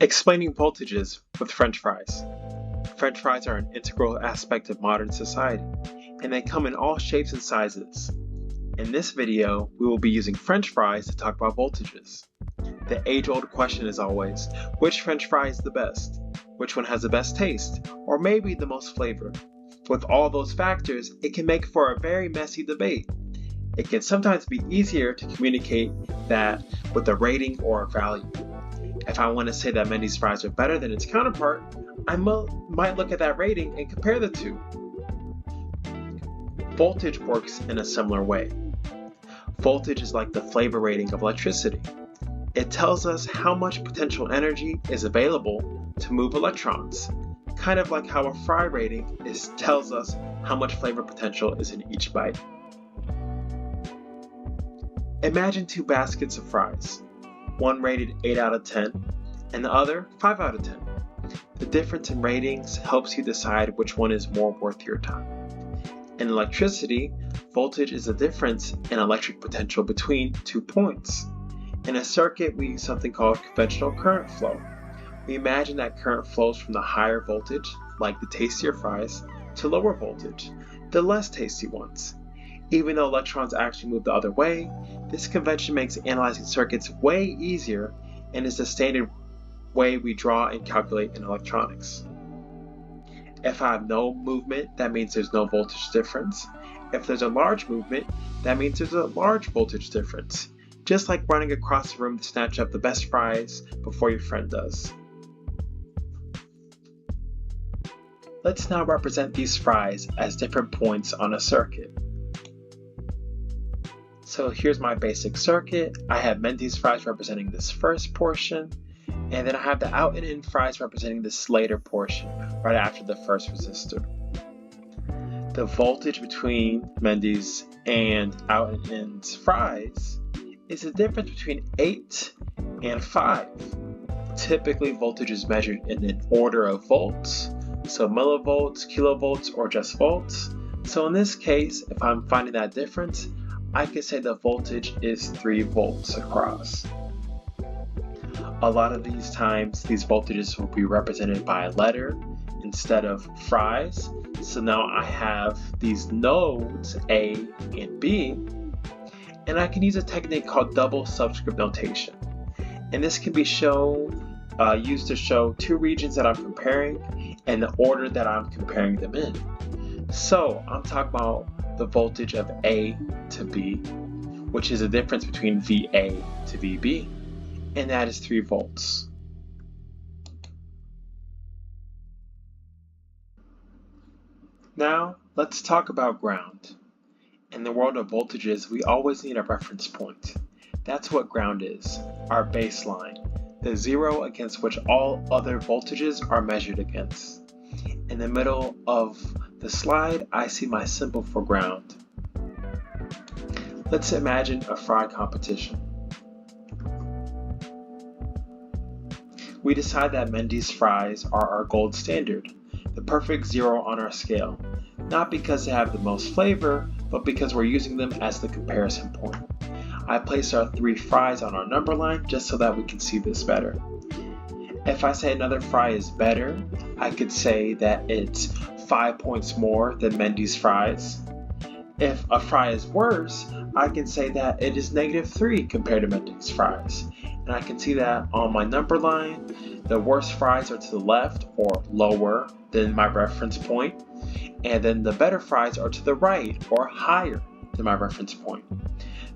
Explaining voltages with French fries. French fries are an integral aspect of modern society, and they come in all shapes and sizes. In this video, we will be using French fries to talk about voltages. The age-old question is always, which French fry is the best? Which one has the best taste? Or maybe the most flavor? With all those factors, it can make for a very messy debate. It can sometimes be easier to communicate that with a rating or a value. If I want to say that Mendy's fries are better than its counterpart, I might look at that rating and compare the two. Voltage works in a similar way. Voltage is like the flavor rating of electricity. It tells us how much potential energy is available to move electrons, kind of like how a fry rating tells us how much flavor potential is in each bite. Imagine two baskets of fries, one rated 8 out of 10 and the other 5 out of 10. The difference in ratings helps you decide which one is more worth your time. In electricity, voltage is the difference in electric potential between 2 points. In a circuit, we use something called conventional current flow. We imagine that current flows from the higher voltage, like the tastier fries, to lower voltage, the less tasty ones. Even though electrons actually move the other way, this convention makes analyzing circuits way easier and is the standard way we draw and calculate in electronics. If I have no movement, that means there's no voltage difference. If there's a large movement, that means there's a large voltage difference. Just like running across the room to snatch up the best fries before your friend does. Let's now represent these fries as different points on a circuit. So here's my basic circuit. I have Mendy's fries representing this first portion, and then I have the out and in fries representing this later portion, right after the first resistor. The voltage between Mendy's and out and in's fries is the difference between 8 and 5. Typically, voltage is measured in an order of volts, so millivolts, kilovolts, or just volts. So in this case, if I'm finding that difference, I could say the voltage is 3 volts across. A lot of these times, these voltages will be represented by a letter instead of fries. So now I have these nodes A and B, and I can use a technique called double subscript notation. And this can be used to show two regions that I'm comparing and the order that I'm comparing them in. So I'm talking about the voltage of A to B, which is the difference between VA to VB, and that is 3 volts. Now let's talk about ground. In the world of voltages, we always need a reference point. That's what ground is, our baseline, the zero against which all other voltages are measured against. In the middle of the slide, I see my symbol for ground. Let's imagine a fry competition. We decide that Mendy's fries are our gold standard, the perfect 0 on our scale, not because they have the most flavor, but because we're using them as the comparison point. I place our 3 fries on our number line just so that we can see this better. If I say another fry is better, I could say that it's 5 points more than Mendy's fries. If a fry is worse, I can say that it is -3 compared to Mendy's fries. And I can see that on my number line, the worst fries are to the left or lower than my reference point, and then the better fries are to the right or higher than my reference point.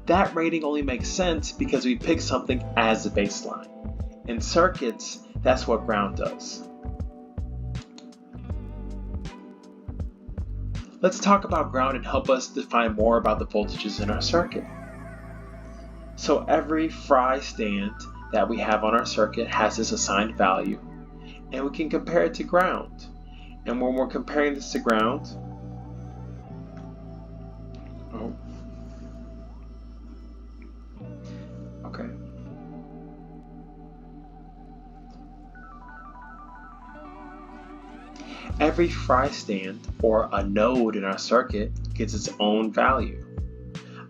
That rating only makes sense because we pick something as the baseline. In circuits, that's what ground does. Let's talk about ground and help us define more about the voltages in our circuit. So every fry stand that we have on our circuit has this assigned value, and we can compare it to ground. And when we're comparing this to ground, every fry stand or a node in our circuit gets its own value.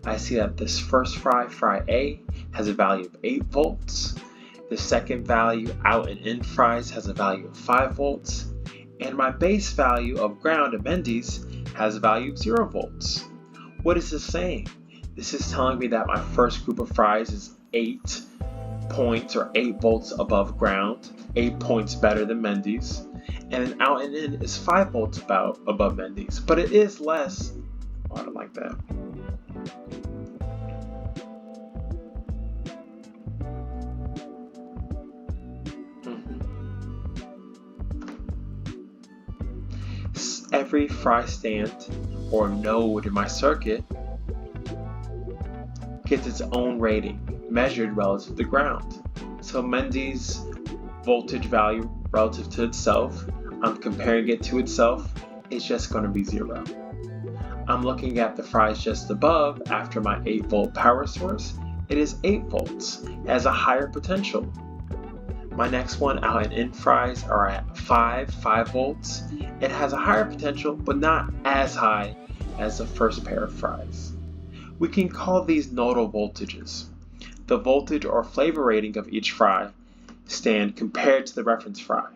I see that this first fry, fry A, has a value of 8 volts. The second value, out and in fries, has a value of 5 volts. And my base value of ground at Mendy's has a value of 0 volts. What is this saying? This is telling me that my first group of fries is 8 points or 8 volts above ground, 8 points better than Mendy's. And then out and in is 5 volts above Mendy's, but it is less. Oh, I don't like that. Every fry stand or node in my circuit gets its own rating measured relative to ground. So Mendy's voltage value relative to itself, I'm comparing it to itself, is just going to be 0. I'm looking at the fries just above after my 8 volt power source. It is 8 volts. It has a higher potential. My next one, out and in fries, are at 5 volts. It has a higher potential, but not as high as the first pair of fries. We can call these nodal voltages. The voltage or flavor rating of each fry stand compared to the reference fry.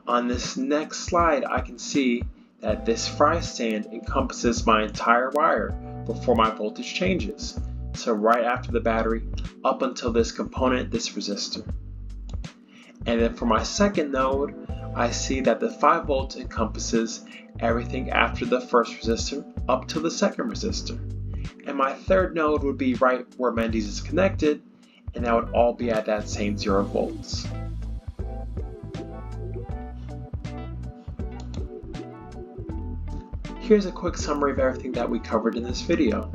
On this next slide, I can see that this fry stand encompasses my entire wire before my voltage changes. So right after the battery, up until this component, this resistor. And then for my second node, I see that the 5 volts encompasses everything after the first resistor up to the second resistor. And my third node would be right where Mendy's is connected, and that would all be at that same 0 volts. Here's a quick summary of everything that we covered in this video.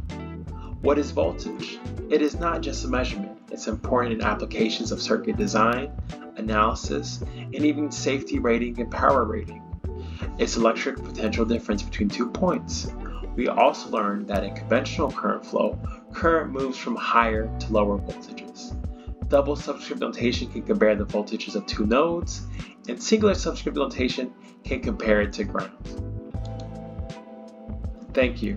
What is voltage? It is not just a measurement. It's important in applications of circuit design, analysis, and even safety rating and power rating. It's electric potential difference between 2 points. We also learned that in conventional current flow, current moves from higher to lower voltages. Double subscript notation can compare the voltages of 2 nodes, and singular subscript notation can compare it to ground. Thank you.